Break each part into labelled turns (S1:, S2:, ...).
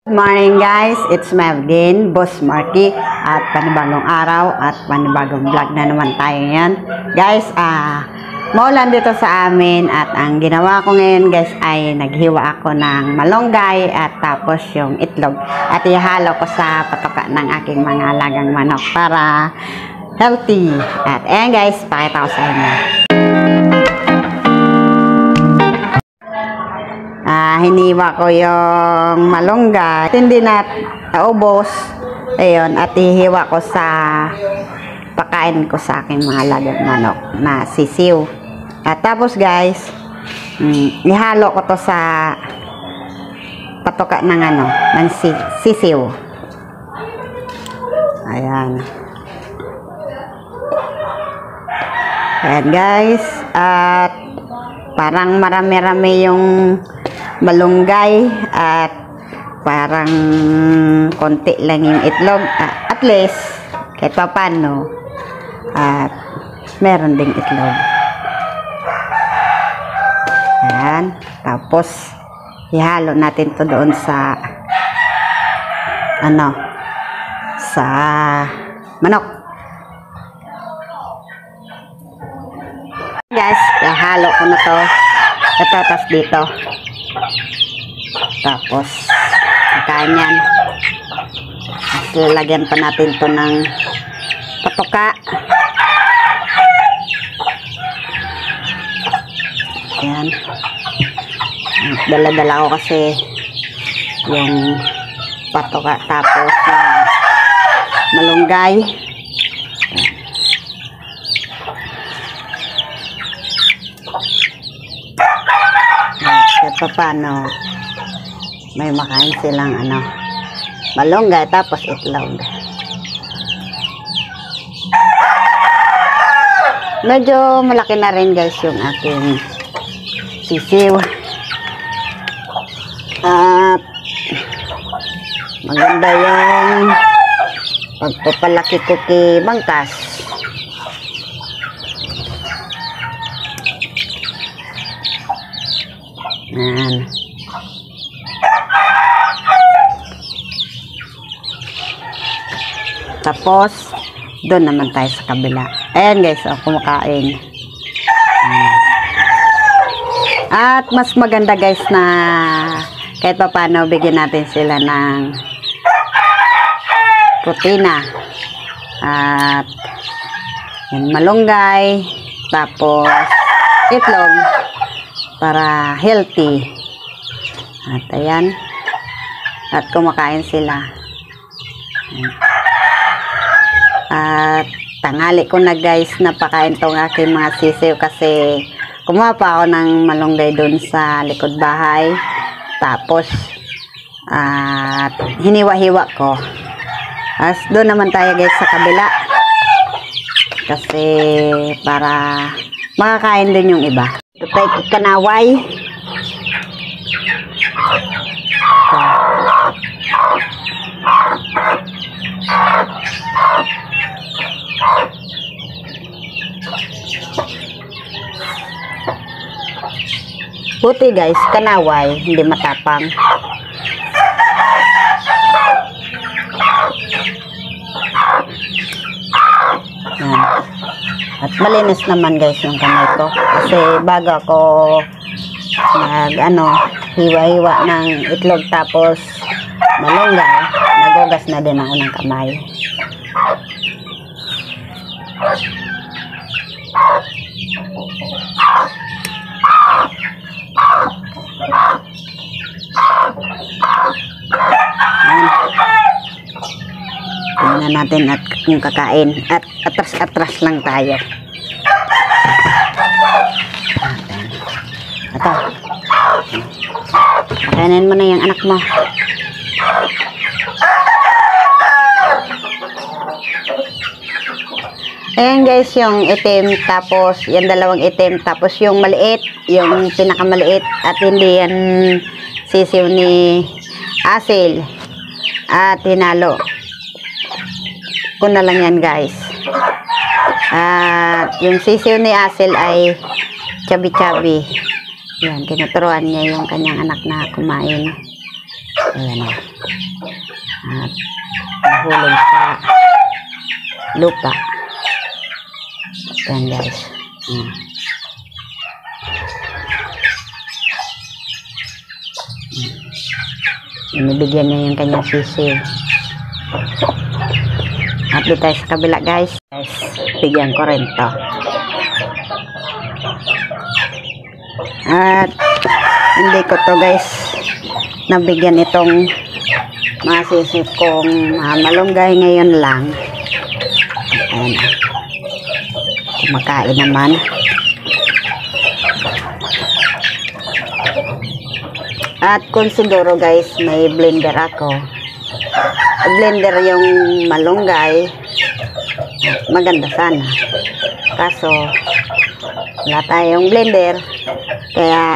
S1: Good morning guys, it's me again, Boss Marky, at panibagong araw at panibagong vlog na naman tayo ngayon. Guys, maulan dito sa amin at ang ginawa ko ngayon guys ay naghiwa ako ng malunggay at tapos yung itlog at ihalo ko sa patoka ng aking mga alagang manok para healthy. At ayan guys, pakita ko sa inyo. Hiniwa ko yung malunggay, hindi na naubos, ayun, at ihiwa ko sa pakain ko sa aking mga alagang manok na sisiw. At tapos guys, ihalo ko to sa patoka ng ng sisiw. Ayan. Ayan guys, at parang marami-rami yung malunggay at parang konti lang yung itlog, at least kahit pa paano at meron ding itlog. Ayan, tapos ihalo natin to doon sa sa manok. Guys, ihalo ko na to tapos dito. Tapos kanyan, lalagyan pa natin to ng patoka. Ayan, dala-dala ko kasi yung patoka tapos malunggay. Kahit paano may makain silang malunggay tapos itlog. Medyo malaki na rin guys yung aking sisiw at maganda yung pagpapalaki ko kay bangkas. Ayan. Tapos doon naman tayo sa kabila. Ayan guys, kumakain. At mas maganda guys na kahit pa paano bigyan natin sila ng protina at yung malunggay tapos itlog para healthy. At ayan, at kumakain sila. At tanghali ko na guys napakain tong aking mga sisiw kasi kumuha pa ako ng malunggay dun sa likod bahay. Tapos at hiniwa-hiwa ko. As doon naman tayo guys sa kabila kasi para makakain din yung iba. Tutay kanaway. Buti guys, kanaway, hindi matapang. Yan. At malinis naman guys yung kamay ko kasi bago ako hiwa-hiwa ng itlog tapos malunggay, nagugas na din ako ng kamay. Tingnan natin at yung kakain at atras-atras lang tayo. Ito, pakainin mo na yung anak mo. Ayan guys, yung itim tapos yung dalawang itim tapos yung maliit, yung pinakamaliit at hindi yan sisiw ni Asil at hinalo ko na lang yan guys. At yung sisiw ni Asil ay chubby-chubby. Yan, tinuturuan niya yung kanyang anak na kumain. Ayan o. At nahulog sa lupa. Ayan guys. Binibigyan niya yung kanyang sisiw. At dito tayo sa kabila guys. Bigyan ko rin to. At hindi ko to guys nabigyan itong mga sisiw kong malunggay ngayon lang. Ayan. Kumakain naman. At kung siguro guys may blender ako, blender yung malunggay, maganda sana. Kaso wala tayong blender, kaya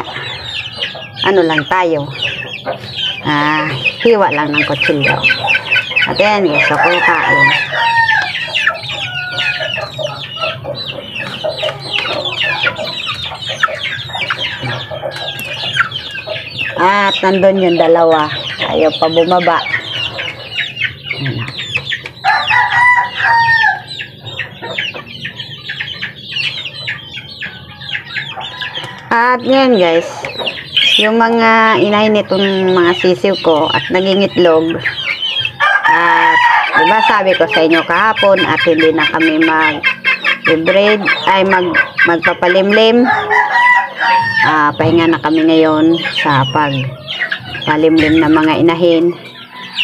S1: ano lang tayo, hiwa lang ng kutsilyo. At yan guys, ako kain. At nandun yung dalawa, ayaw pa bumaba. At yan guys, yung mga inahin nitong mga sisiw ko at naging itlog. At diba sabi ko sa inyo kahapon at hindi na kami mag-breed ay magpapalimlim. Pahinga na kami ngayon sa pagpalimlim ng mga inahin.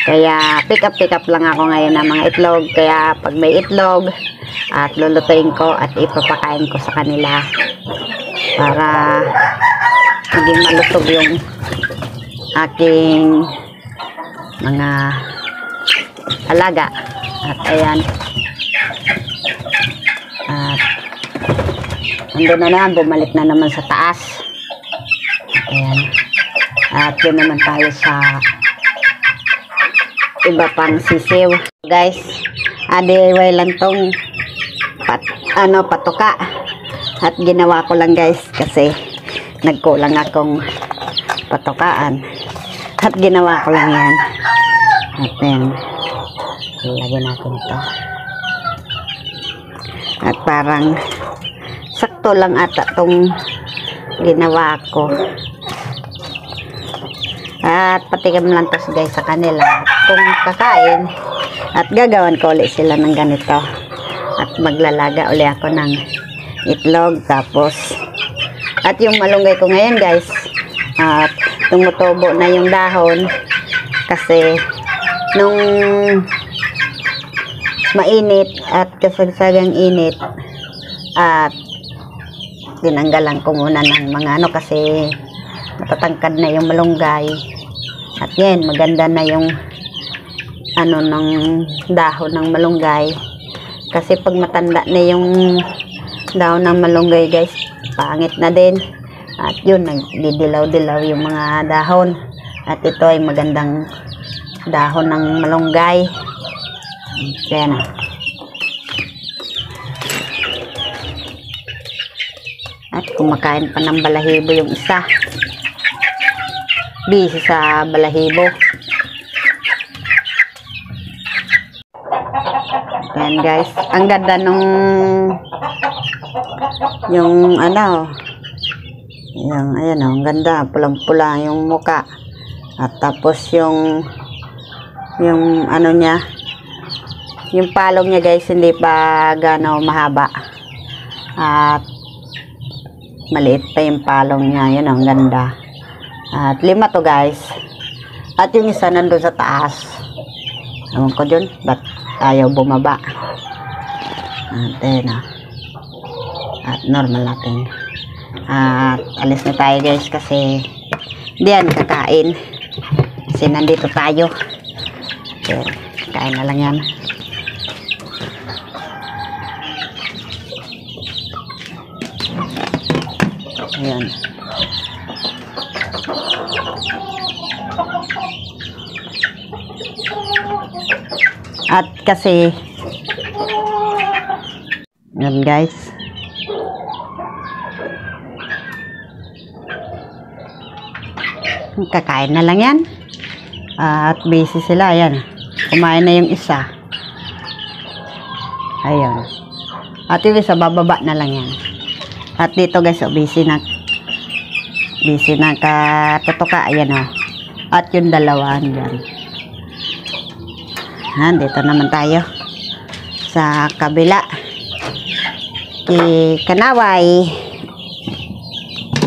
S1: Kaya pick up lang ako ngayon ng mga itlog. Kaya pag may itlog at lulutuin ko at ipapakain ko sa kanila para maging malusog yung aking mga alaga. At ayan, at nandun na naman, bumalik na naman sa taas. Ayan, at yun naman tayo sa iba pang sisiw guys. DIY lang tong patuka. At ginawa ko lang guys kasi nagkulang akong patukaan. At ginawa ko lang yan. At then, ilagyan natin ito. At parang sakto lang ata itong ginawa ko. At patigam lang ito guys sa kanila kung kakain. At gagawan ko ulit sila ng ganito. At maglalaga ulit ako ng itlog. Tapos at yung malunggay ko ngayon guys, at tumutubo na yung dahon kasi nung mainit at kasagsagang init, at tinanggalan ko muna ng mga kasi matatangkad na yung malunggay. At yan, maganda na yung ng dahon ng malunggay. Kasi pag matanda na yung dahon ng malunggay guys, pangit na din. At yun, nagdidilaw-dilaw yung mga dahon. At ito ay magandang dahon ng malunggay. Kaya na. At kumakain pa ng balahibo yung isa. Busy sa balahibo. Ayan guys, ang ganda nung yung yung ayan ang ganda, pulang-pula yung muka. At tapos yung niya, yung palong niya guys, hindi pa gano mahaba. At maliit pa yung palong niya, yun ang ganda. At 5 to guys. At yung isa nandun sa taas. Ewan ko dyan, ba't ayaw bumaba. At ayun at normal natin. At alis na tayo guys kasi hindi yan kakain. Kasi nandito tayo. So, kain na lang yan. Ayan. At kasi yan guys, kakain na lang yan. At busy sila. Ayan. Kumain na yung isa. Ayan. At yung isa, bababa na lang yan. At dito guys, busy na katutuka. Ayan o. At yung dalawa dyan. Dito naman tayo sa kabila. Kanaway.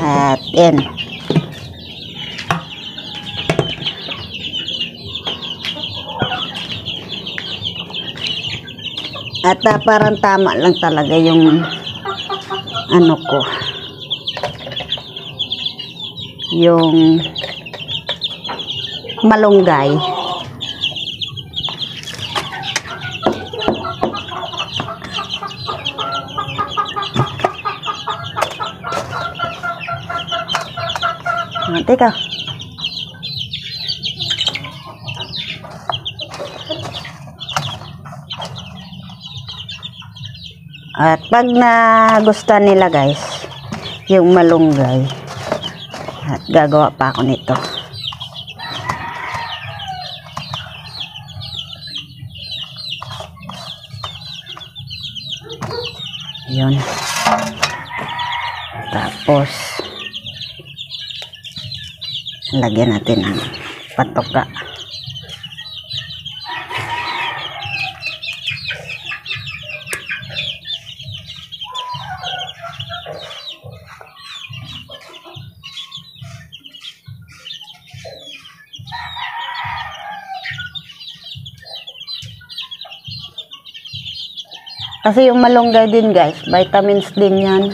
S1: At yan. At parang tama lang talaga yung ano ko. Yung malunggay. Teka. At pag nagustuhan nila guys, yung malunggay, at gagawa pa ako nito. Yun. Tapos, lagyan natin ng patoka. Kasi yung malunggay din guys, vitamins din yan.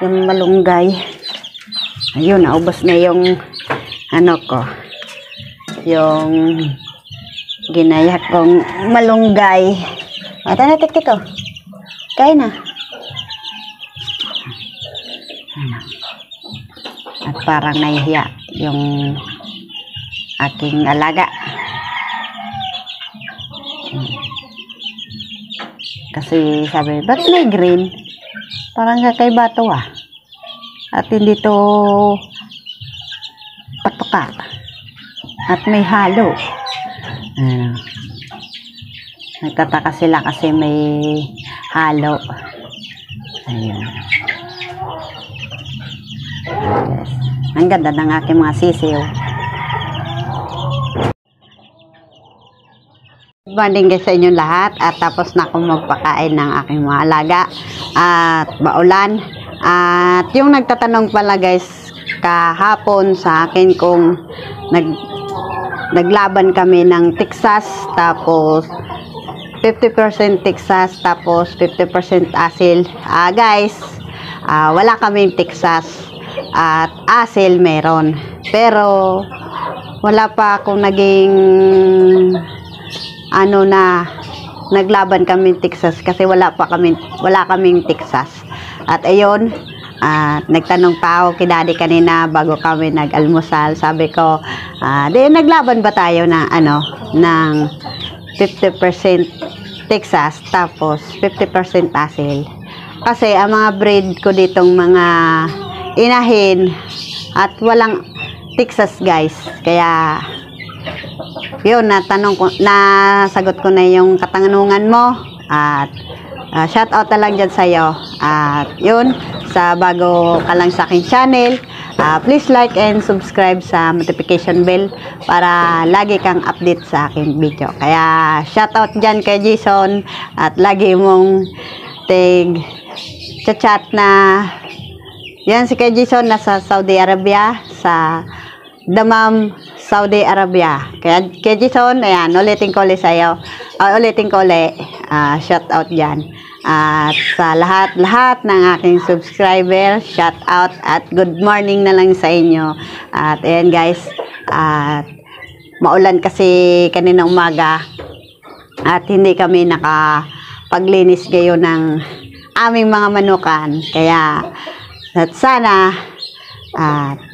S1: Yung malunggay. Ayun, naubos na yung ano ko. Yung ginaya kong malunggay. Ata na, tik-tik ko. Kaya na. At parang nahihiya yung aking alaga. Kasi sabi, ba't may green? Parang kakaiba to ah. At hindi to patoka. At may halo. Nagtataka sila kasi may halo. Ayun. Yes. Ang ganda ng aking mga sisiw. Banding guys sa inyong lahat at tapos na akong magpakain ng aking mga alaga at baulan. At yung nagtatanong pala guys kahapon sa akin kung naglaban kami ng Texas tapos 50% Texas tapos 50% asil. Guys, wala kaming Texas at asil meron. Pero wala pa akong naging naglaban kami Texas kasi wala kaming Texas. At ayun, nagtanong pa ako kay Daddy kanina bago kami nag-almusal. Sabi ko, naglaban ba tayo ng ng 50% Texas tapos 50% asil. Kasi ang mga breed ko ditong mga inahin at walang Texas guys. Kaya yun, nasagot ko na yung katanungan mo at shout out na lang dyan sa'yo. At yun, sa bago ka lang sa aking channel, please like and subscribe sa notification bell para lagi kang update sa aking video. Kaya shout out dyan kay Jason at lagi mong chat na yan si kay Jason nasa Saudi Arabia sa Dammam, Saudi Arabia. Kaya kay Jason, ayan, ulitin ko ulit sa'yo. Shout out dyan. At sa lahat ng aking subscriber, shout out at good morning na lang sa inyo. At ayan guys, at maulan kasi kanina umaga at hindi kami nakapaglinis ngayon ng aming mga manukan. Kaya at sana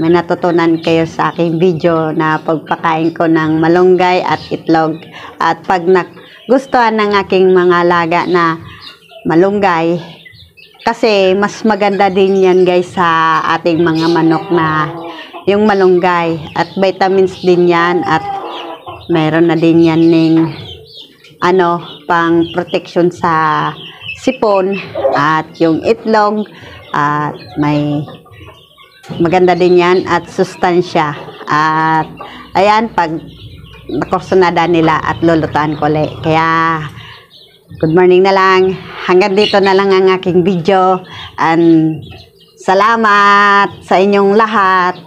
S1: may natutunan kayo sa aking video na pagpakain ko ng malunggay at itlog. At pag nagustuhan ng aking mga alaga na malunggay, kasi mas maganda din yan guys sa ating mga manok na yung malunggay. At vitamins din yan at mayroon na din yan ng pang protection sa sipon at yung itlog at may maganda din yan at sustansya. At ayan, pag nakursunada nila at lulutuan ko ulit. Kaya good morning na lang. Hanggang dito na lang ang aking video. And salamat sa inyong lahat.